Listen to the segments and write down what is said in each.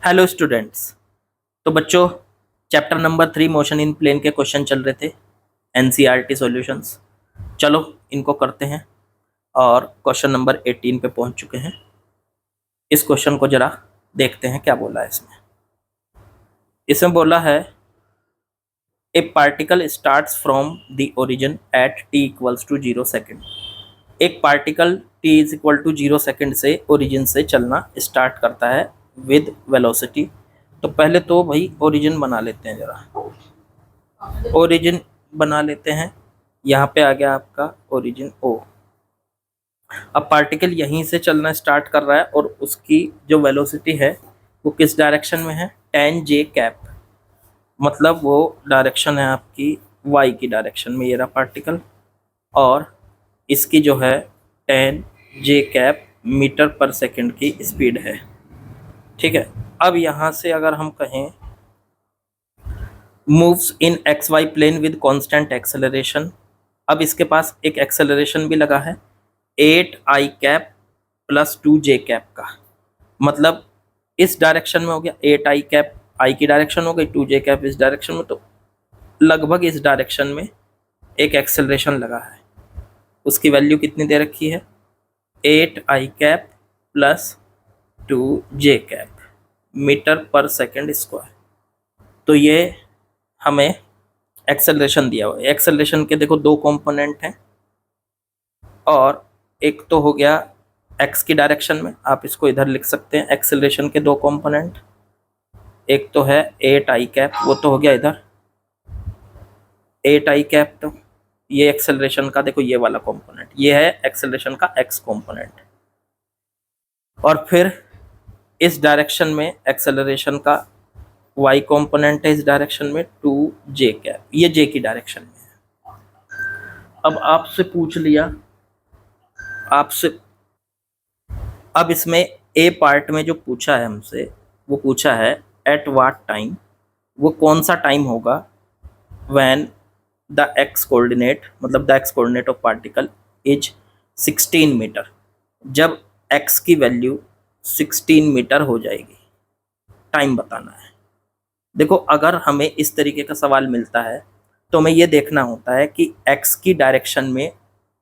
Hello students. तो बच्चों, chapter number 3 motion in plane के क्वेश्चन चल रहे थे, एनसीईआरटी सॉल्यूशंस। चलो इनको करते हैं और क्वेश्चन नंबर 18 पे पहुंच चुके हैं। इस क्वेश्चन को जरा देखते हैं क्या बोला है इसमें। इसमें बोला है a particle starts from the origin at t equals to 0 second. एक particle t is equal to 0 second से ओरिजिन से चलना स्टार्ट करता है विद वेलोसिटी। तो पहले तो भाई ओरिजिन बना लेते हैं, जरा ओरिजिन बना लेते हैं। यहाँ पे आ गया आपका ओरिजिन ओ। अब पार्टिकल यहीं से चलना स्टार्ट कर रहा है और उसकी जो वेलोसिटी है वो किस डायरेक्शन में है, tan j कैप। मतलब वो डायरेक्शन है आपकी y की डायरेक्शन में, ये रहा पार्टिकल, और इसकी जो है tan j कैप मीटर पर सेकंड की स्पीड है। ठीक है। अब यहाँ से अगर हम कहें moves in x y plane with constant acceleration. अब इसके पास एक एक्सेलरेशन भी लगा है 8i cap plus 2j cap का। मतलब इस डायरेक्शन में हो गया 8i कैप, i की डायरेक्शन हो गई, 2j कैप इस डायरेक्शन में, तो लगभग इस डायरेक्शन में एक एक्सेलरेशन लगा है। उसकी वैल्यू कितनी दे रखी है, 8i cap plus 2j cap metre पर सेकंड स्क्वायर। तो ये हमें एक्सेलरेशन दिया हुआ है। एक्सेलरेशन के देखो दो कंपोनेंट हैं, और एक तो हो गया एक्स की डायरेक्शन में, आप इसको इधर लिख सकते हैं एक्सेलरेशन के दो कंपोनेंट। एक तो है 8i कैप, वो तो हो गया इधर 8i कैप। तो ये एक्सेलरेशन का देखो ये वाला कंपोनेंट, ये है एक्सेलरेशन का एक्स कंपोनेंट। और फिर इस डायरेक्शन में एक्सेलरेशन का y कंपोनेंट है, इस डायरेक्शन में 2j कैप, ये j की डायरेक्शन में है। अब आपसे पूछ लिया, आपसे अब इसमें ए पार्ट में जो पूछा है हमसे, वो पूछा है एट व्हाट टाइम, वो कौन सा टाइम होगा व्हेन द एक्स कोऑर्डिनेट, मतलब the x coordinate of particle is 16 metre, जब एक्स की वैल्यू 16 मीटर हो जाएगी। टाइम बताना है। देखो अगर हमें इस तरीके का सवाल मिलता है तो हमें ये देखना होता है कि एक्स की डायरेक्शन में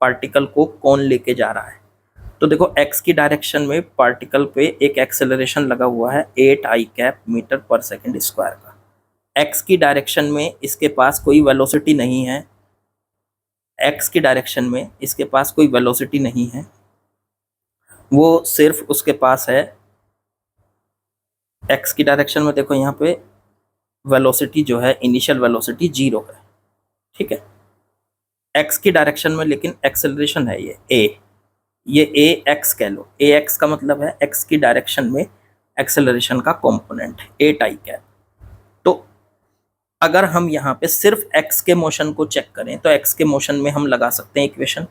पार्टिकल को कौन लेके जा रहा है। तो देखो एक्स की डायरेक्शन में पार्टिकल पे एक एक्सेलरेशन लगा हुआ है 8i कैप मीटर पर सेकंड स्क्वायर का। एक्स की डायरेक्शन में इसके पास कोई वेलोसिटी नहीं है, एक्स की डायरेक्शन में इसके पास कोई वेलोसिटी नहीं है, वो सिर्फ उसके पास है एक्स की डायरेक्शन में। देखो यहाँ पे वेलोसिटी जो है, इनिशियल वेलोसिटी 0 है। ठीक है। एक्स की डायरेक्शन में लेकिन एक्सेलरेशन है ये ए एक्स कह लो। ए एक्स का मतलब है एक्स की डायरेक्शन में एक्सेलरेशन का कंपोनेंट 8i कैप। तो अगर हम यहाँ पे सिर्फ एक्स के मोशन को चेक करें तो एक्स के मोशन में हम लगा सकते हैं इक्वेशन,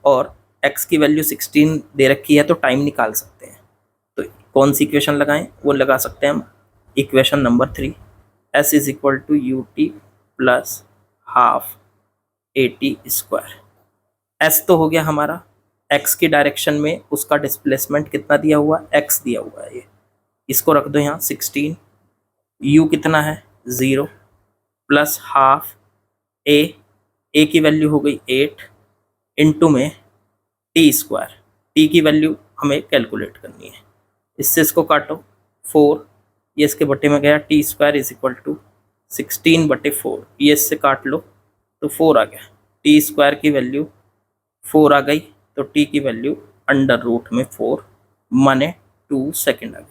और एक्स की वैल्यू 16 दे रखी है तो टाइम निकाल सकते हैं। तो कौन सी इक्वेशन लगाएं, वो लगा सकते हैं हम equation number 3, s is equal to u t plus half AT square. s तो हो गया हमारा x की डायरेक्शन में, उसका डिस्प्लेसमेंट कितना दिया हुआ, x दिया हुआ है, ये इसको रख दो यहाँ 16। u कितना है 0 प्लस हाफ a की वैल्यू हो गई 8 इंटू में t स्क्वायर, t की वैल्यू हमें कैलकुलेट करनी है। इससे इसको काटो 4, ये इसके बटे में गया, t square is equal to 16/4, ये इससे काट लो तो 4 आ गया। टी स्क्वायर की वैल्यू 4 आ गई, तो टी की वैल्यू अंडर रूट में 4 माने 2 सेकेंड आ गई।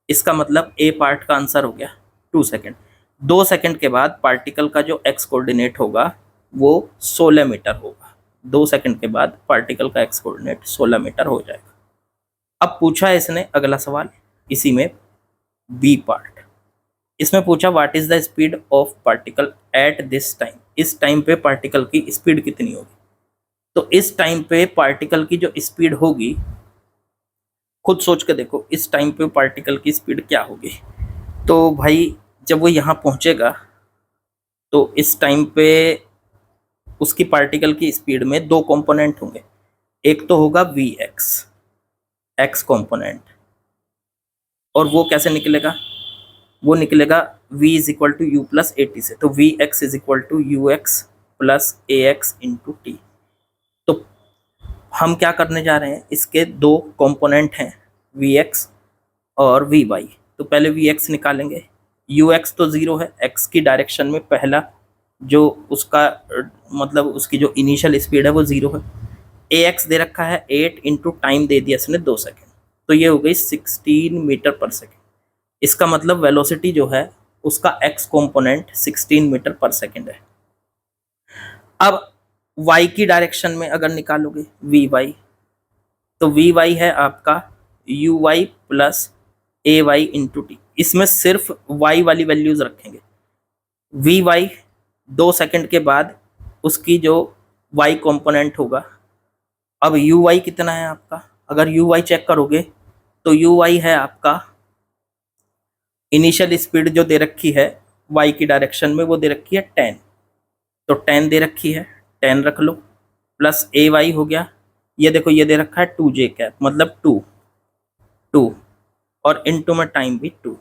इसका मतलब ए पार्ट का आंसर हो गया 2 सेकेंड। 2 सेकेंड के बाद पार्टिकल का जो एक्स कोऑर्डिनेट होगा वो 16 मीटर होगा। 2 सेकेंड के बाद पार्टिकल का एक्स कोऑर्डिनेट 16 मीटर हो जाएगा। अब पूछा है इसने अगला सवाल, इसी में बी पार्ट, इसमें पूछा what is the speed of particle at this time. इस टाइम पे पार्टिकल की स्पीड कितनी होगी। तो इस टाइम पे पार्टिकल की जो स्पीड होगी, खुद सोच के देखो इस टाइम पे पार्टिकल की स्पीड क्या होगी। तो भाई जब वो यहाँ पहुँचेगा तो इस टाइम पे उसकी पार्टिकल की स्पीड में दो कंपोनेंट होंगे। एक तो होगा वी एक्स, एक्स कंपोनेंट, और वो कैसे निकलेगा, वो निकलेगा v is equal to u plus a t से, तो v x is equal to u x plus a x into t. तो हम क्या करने जा रहे हैं, इसके दो कंपोनेंट हैं वी एक्स और वी वाई। तो पहले वी एक्स निकालेंगे, यू एक्स तो ज़ीरो है, एक्स की डायरेक्शन में पहला जो उसका मतलब उसकी जो इनिशियल स्पीड है वो ज़ीरो है। ए एक्स दे रखा है 8 इंटू टाइम दे दिया इसने 2 सेकेंड, तो ये हो गई 16 मीटर पर सेकेंड। इसका मतलब वेलोसिटी जो है उसका एक्स कंपोनेंट 16 मीटर पर सेकेंड है। अब वाई की डायरेक्शन में अगर निकालोगे वी वाई, तो वी वाई है आपका u y plus a y into t. इसमें सिर्फ वाई वाली वैल्यूज रखेंगे। वी वाई 2 सेकेंड के बाद उसकी जो वाई कंपोनेंट होगा। अब यू वाई कितना है आपका, अगर यू वाई चेक करोगे तो यू वाई है आपका इनिशियल स्पीड जो दे रखी है वाई की डायरेक्शन में वो दे रखी है 10, तो 10 दे रखी है, 10 रख लो, प्लस ए वाई हो गया, ये देखो ये दे रखा है 2 जे कैप मतलब 2 और इनटू में टाइम भी 2।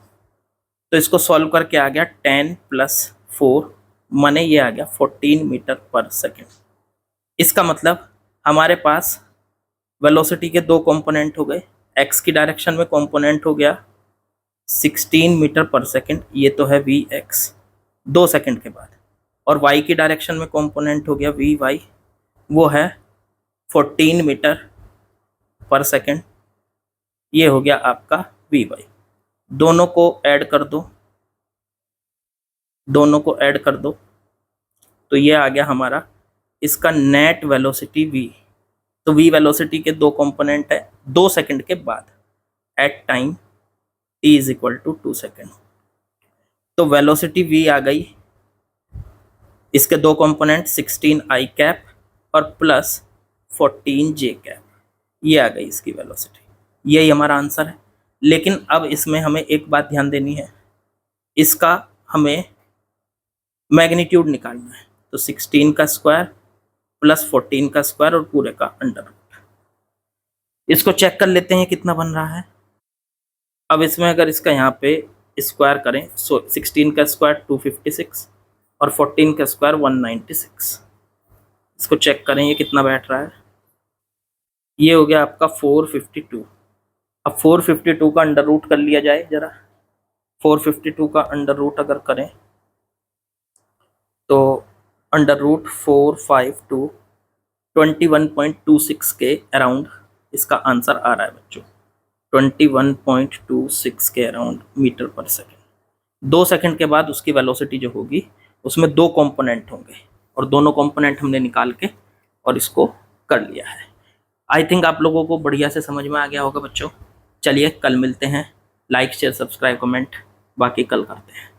तो इसको सॉल्व करके आ गया 10 प्लस 4 माने ये आ गया 14 मीटर पर सेकेंड। इसका मतलब हमारे पास वेलोसिटी के दो कंपोनेंट हो गए। एक्स की डायरेक्शन में कंपोनेंट हो गया 16 मीटर पर सेकेंड, ये तो है वी एक्स 2 सेकेंड के बाद, और वाई की डायरेक्शन में कंपोनेंट हो गया वी वाई, वो है 14 मीटर पर सेकेंड, ये हो गया आपका वी वाई। दोनों को ऐड कर दो, दोनों को ऐड कर दो, तो ये आ गया हमारा इसका नेट वेलोसिटी v। तो v वेलोसिटी के दो कंपोनेंट है 2 सेकंड के बाद at time t is equal to 2 second. तो वेलोसिटी v आ गई, इसके दो कंपोनेंट 16 i कैप और प्लस 14 j कैप, ये आ गई इसकी वेलोसिटी। यही हमारा आंसर है। लेकिन अब इसमें हमें एक बात ध्यान देनी है, इसका हमें मैग्नीट्यूड निकालना है। तो 16 का स्क्वायर प्लस 14 का स्क्वायर और पूरे का अंडर रूट। इसको चेक कर लेते हैं कितना बन रहा है। अब इसमें अगर इसका यहाँ पे स्क्वायर करें, 16 का स्क्वायर 256 और 14 का स्क्वायर 196। इसको चेक करें ये कितना बैठ रहा है, ये हो गया आपका 452। अब 452 का अंडर रूट कर लिया जाए जरा। 452 का अंडर रूट अगर करें तो अंडर रूट 452 21.26 के अराउंड इसका आंसर आ रहा है बच्चों, 21.26 के अराउंड मीटर पर सेकेंड। 2 सेकेंड के बाद उसकी वेलोसिटी जो होगी उसमें दो कंपोनेंट होंगे और दोनों कंपोनेंट हमने निकाल के और इसको कर लिया है। आई थिंक आप लोगों को बढ़िया से समझ में आ गया होगा बच्चों। चलिए कल मिलते हैं। लाइक शेयर सब्सक्राइब कमेंट बाकी कल करते हैं।